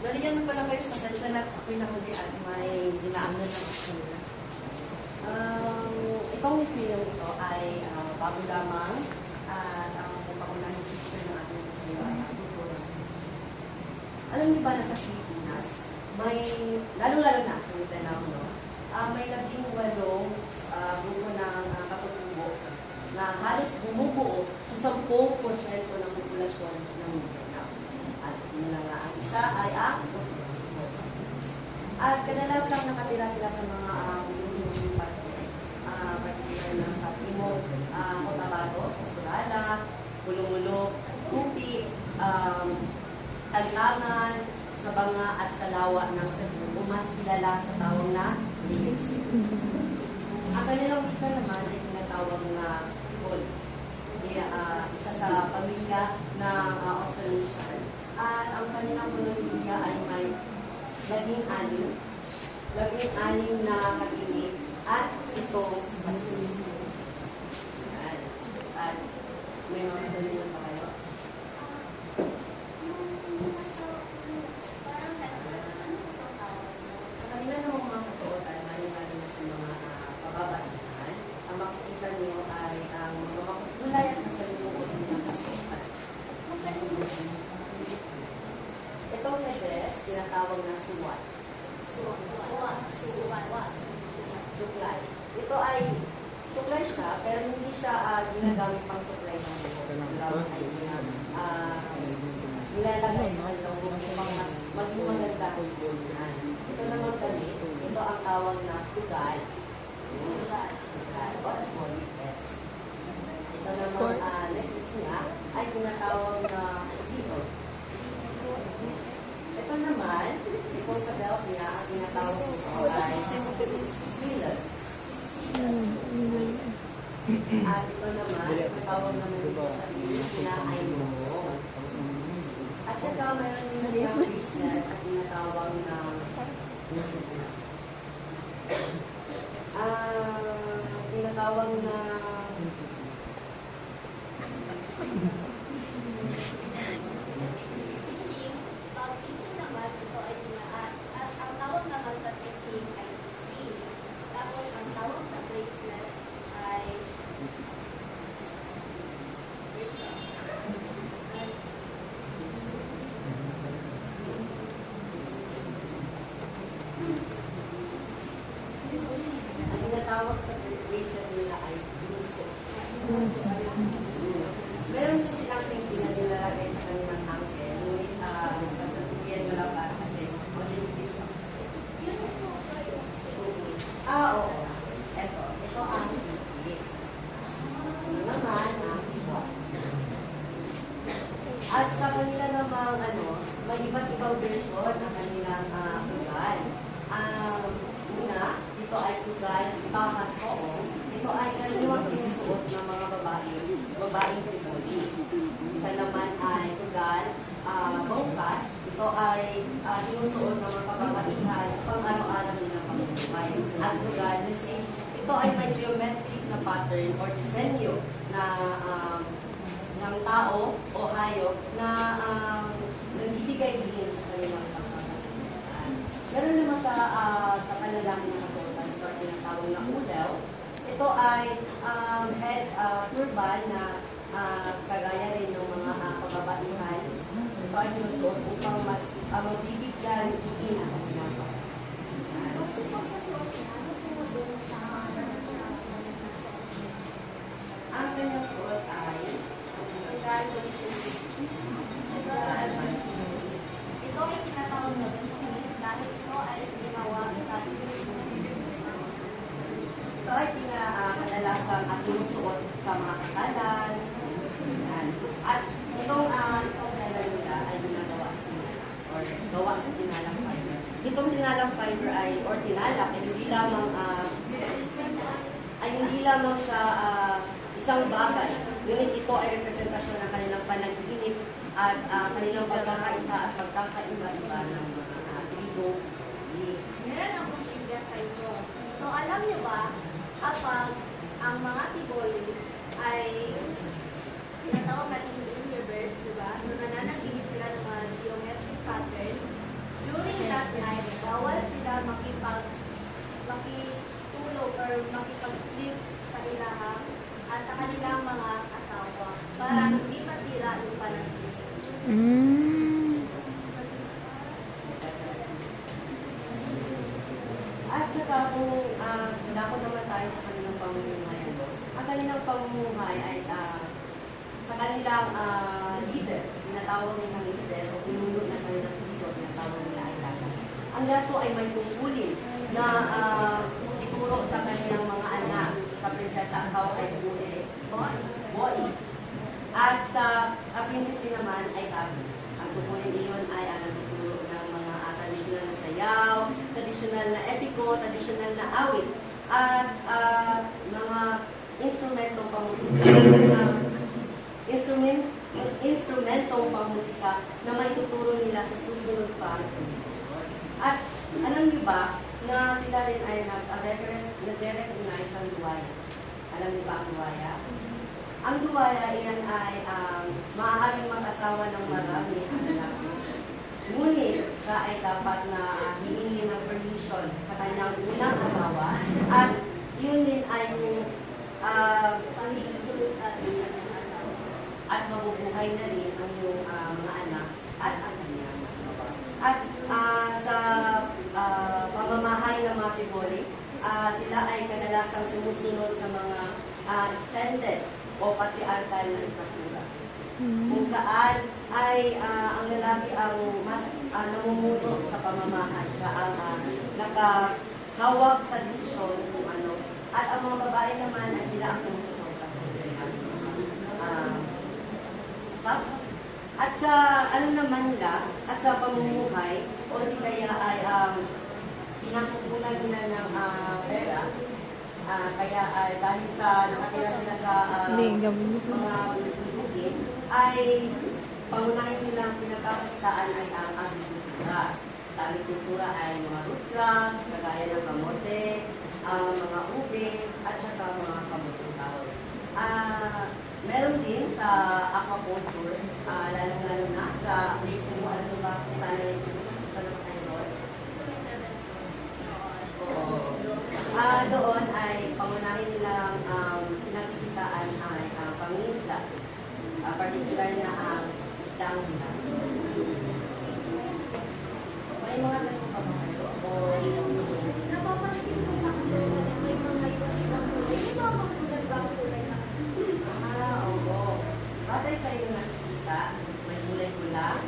Baliyan pala kayo, pasensya na ako'y nahulian. May dinaanan lang ako. Itong museum ito ay bago lamang at ang pagpakunahin feature ng ating museum ay ang kultura. Alam niyo ba na sa Pilipinas, may, lalo-lalo na sa Mindanao, no? May 18 grupo ng katutubo na halos bumubuo sa 10% ng populasyon ng Mindanao. At yun na nga, ang isa ay ang katutubo. At kadalasang nakatira sila sa mga particular na sa Timog, Cotabato, sa Surala, Pulong-Ulog, Tupi, Taglangan, sa Banga at sa Lawa ng Cebu, o mas kilala sa tawag na BFC. Ang kanilang wika naman ay tinatawag na Hol. Isa sa pamilya ng Austronesian. At ang kanilang monolohiya ay may 16 na kaginig at ito at may mga kalingan pa kayo. Sa kanila ng mga kasuotan, mali-mali na sa mga pababaihan, ang makikita niyo ay ang mga makulay at masalimuot nilang kasuotan. Itong dress, tinatawag na suwat. Suklay. Ito ay suklay siya, pero hindi siya ginagamit pang suklay ng buhok. Ay nilalagay sa kanilang buhok upang mas maging maganda. Ito naman kami, ito ang tawag na tugal. Tugal. Or bonites. Ito naman necklace niya ay tinatawag na dito. Ito naman, itong sa belt niya, ang tinatawag ko ay sealer. At ito naman, ang tawag naman dito sa ilis na ay mo. At saka mayroon din silang bracelet at tinatawag na tawag sa bracelet nila ay luso. Meron din silang tingin na nilalagay sa kanilang ankle. Ngunit kasalukuyan nila para kasi positive lang. Oo. Ito ang sikit. Ito naman ang sikwat. At sa kanila namang may iba't ibang version ng kanilang tugal. Una, ito ay tugal pakasoong. Ito ay kanilang sinusuot ng mga babaeng Tripoli. Isa naman ay tugal bongkas. Ito ay sinusuot ng mga kababaihan pang araw-araw nilang pagbuhay. At tugal na ito ay may geometric na pattern or disenyo na ng tao o hayop na nagbibigay din sa kanilang pagkakataon. Meron naman sa panalangin ng kasuotan, ito ay tinatawag na ulaw. Ito ay head turban na kagaya rin ng mga kababaihan. Ito ay sinusuot upang mas magbibigyan diin ang kanilang pagkakataon. Kasi po sa suot niya, ano po doon sa ang kanyang suot ay ito ay tinatawag na dahil ito ay ginawa sa ito ay kadalasan sinusuot sa mga kasalan. At itong dala nila ay ginagawa sa tinala or gawa sa tinalang fiber. Itong tinalang fiber ay or tinalak ay hindi lamang siya isang bagay. Ngunit ito ay representasyon ng kanilang panaginip at kanilang pagkakaisa at pagkakaiba-iba ng mga tribo. meron akong trivia sa ito. So, alam niyo ba, kapag ang mga Tiboli ay tinatawag natin yung universe, di ba? So, nananaginip sila ng mga geometric pattern. pamumuhay ay sa kanilang leader, tinatawag nilang leader o pinuno na kanilang leader, tinatawag nila ay tatay. Ang lahat ay may tungkulin na ituro sa kanilang mga anak. Sa prinsesa, ang tawag ay boy. At sa prinsipe naman ay gabi. Ang tungkulin iyon ay ang nagtuturo ng mga tradisyonal na sayaw, tradisyonal na epiko, tradisyonal na awit, at mga instrumentong pangmusika, instrumentong pangmusika na maituturo nila sa susunod pa. At alam niyo ba na sila rin ay nag-recognize ang duwaya? Alam niyo ba ang duwaya? Ang duwaya iyan ay maaaring mag-asawa ng marami ang lalaki. Ngunit siya ay dapat na hihingi ng permission sa kanyang unang asawa at yun din ay at mabubuhay na rin ang iyong mga anak at ang kanyang asawa. At sa pamamahay ng mga Tiboli, sila ay kadalasang sumusunod sa mga extended o patriarchal na struktura. Kung saan ay ang lalaki ang mas namumuno sa pamamahay. Siya ang nakahawak sa desisyon kung ano. At ang mga babae naman ay sila ang sumusunod sa at sa ano naman nila, at sa pamumuhay, o di kaya ay pinakukunan nila ng pera. Kaya dahil sa nakatira sila sa mga bukid, ay pangunahin nilang pinagkakitaan ay ang agrikultura. Sa agrikultura ay mga root crops, kagaya ng kamote, mga ube, at saka mga kabutong kahoy. Meron din sa aquaculture, lalo na sa Lake Cebu. Alam mo ba kung saan Lake Cebu? Punta naman kayo doon? Doon ay pangunahin nilang pinakikitaan ay pangingisda. Particular na ang isdang nila. May mga tanong pa ba kayo? Napapansin ko sa kasunod na may mga ibang kulay. Ito ang mga ba ang kulay ng Christmas? Oo. Batay sa iyo nakikita, may kulay-pula,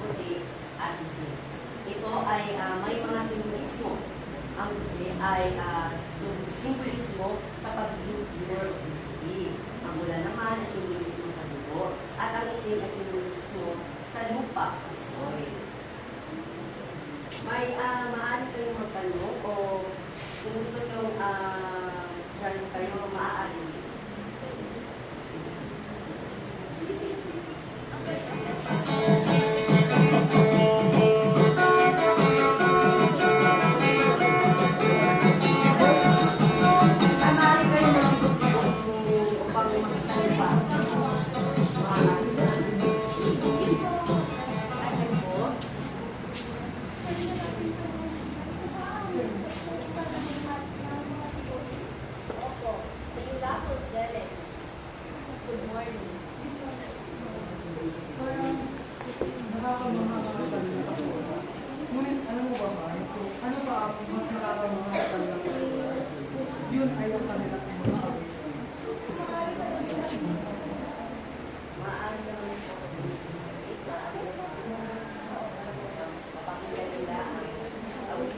puti, at itim. Ito ay may mga simbolismo. Ang puti ay simbolismo sa pagiging pure beauty. Ang mula naman ay simbolismo sa dugo. At ang itim ay simbolismo sa lupa, soil. May maaari kayong magtanong o kung gusto nyo dyan kayo maaari. Good morning. Parang nakakamanghang ako. Ngunit alam mo ba, Mark, ano ba ang mas nakakamanghang talaga? Yun ay ang kanilang mga kawisan. Maaari naman po. Papakinggan sila ang awit.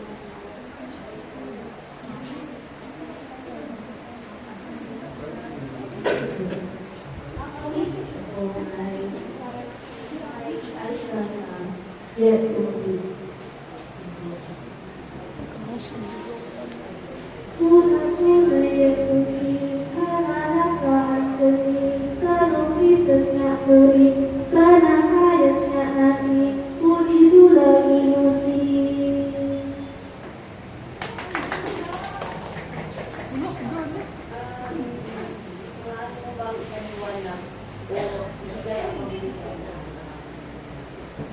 Yet it will be.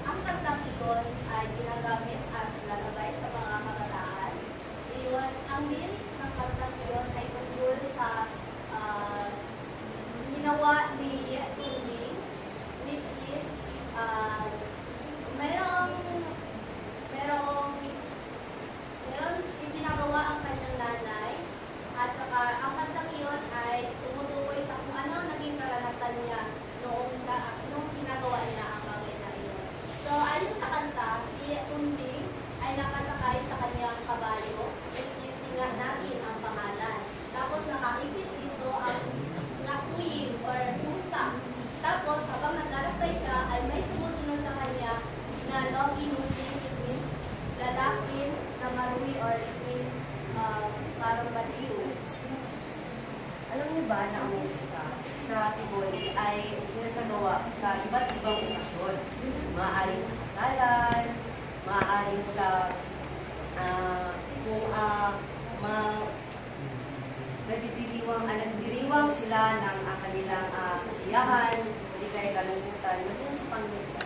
Ang kantang iyon ay ginagamit as lalabay sa mga kabataan. Iyon, ang lyrics ng kantang iyon ay tungkol sa ginawa ni Turing, which is merong ipinagawa ang kanyang nanay, at saka ang kantang iyon ay tumutukoy sa Tunding ay nakasakay sa kanyang kabayo, isisinga natin ang pangalan. Tapos nakaipit dito ang nakuyin or pusa. Tapos habang naglalakbay siya ay may sumusunod sa kanya na loginusing, it means lalaki na marumi or it means parang baliw. Alam niyo ba na ang musika sa Tivoli ay sinasagawa sa iba't ibang okasyon? Maaaring sa kasalan, maaaring sa nagdiriwang sila ng kanilang kasiyahan, hindi kaya kalungkutan, maging sa pangmusika.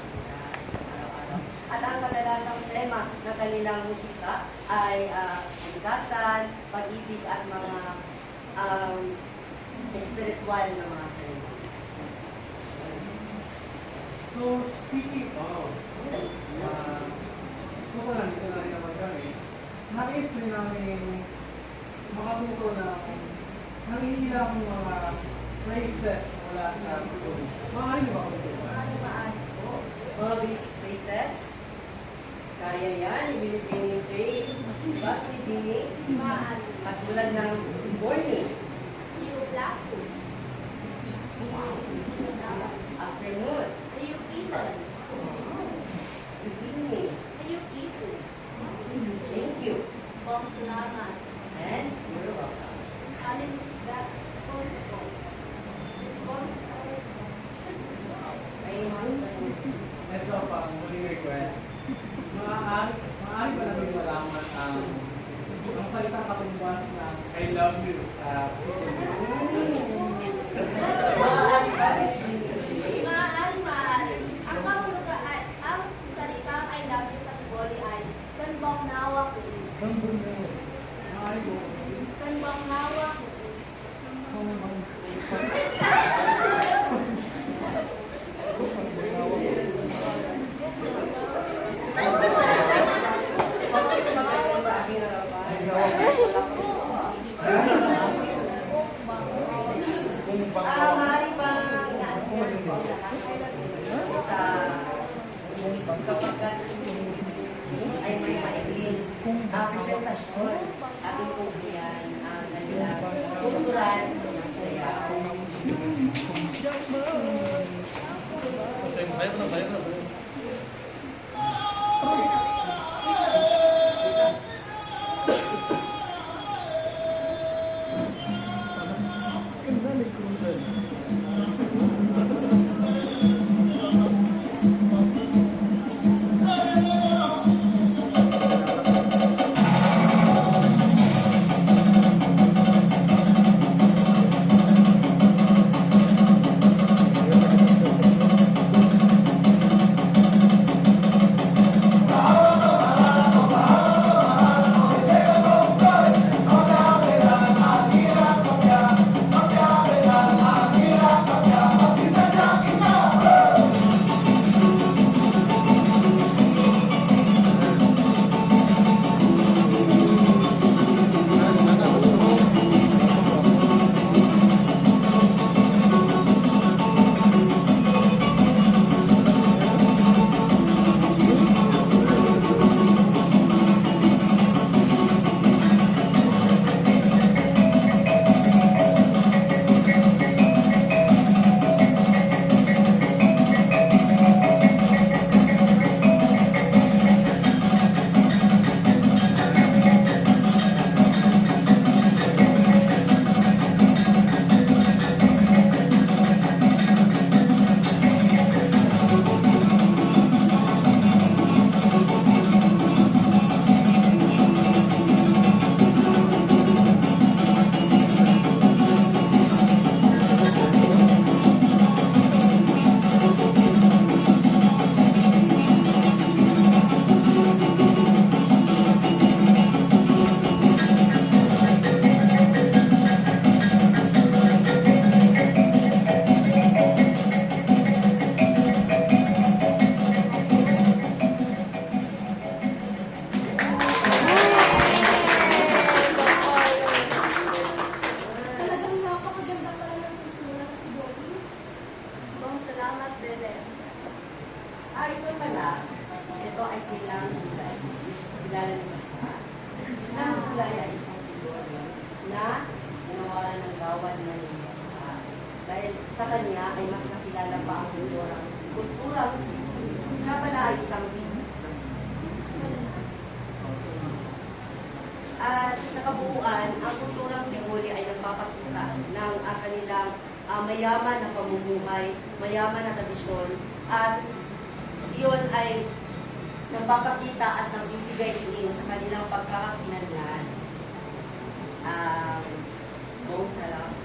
At ang kadalasang tema ng kanilang musika ay kalikasan, pag-ibig at mga spiritual na mga salita. So, speaking of, kung ko lang, dito na rin naman kami, nais rin namin makatuto na nanghihila akong mga phrases mula sa Tivoli. Maaari niyo ba ako dito? Maari po. Mga basic phrases. Kaya yan, ibinibini faith, diba? Ibinibini. Maaari. At tulad ng morning, Euplacus. afternoon, Eukitan. evening, Eukitu. thank you, Bom salamat. and you're welcome. Alin that Bonsko. Bonsko. Ay, Ito pa ang muling request. Maaari ba namin malaman ang salitang katumbas ng I love you sa maaari ba ibinibini? Maaari. Ang kahulugan ay, ang salitang I love you sa Tivoli ay kanbang nawa ko. Maaari ko. Kanbang nawa ko. Sa aking harapan. Maaari bang na-adhere po ang lahat sapagkat ay may maigling presentasyon ating kubuyan ang kanilang kultural na saya. kanya ay mas nakilala pa ang kulturang siya pala ay isang Pinoy. At sa kabuuan, ang kulturang Pigoli ay nagpapakita ng kanilang mayaman na pamumuhay, mayaman na tradisyon, at iyon ay nagpapakita at nagbibigay din sa kanilang pagkakakinanlan. Bong sarap.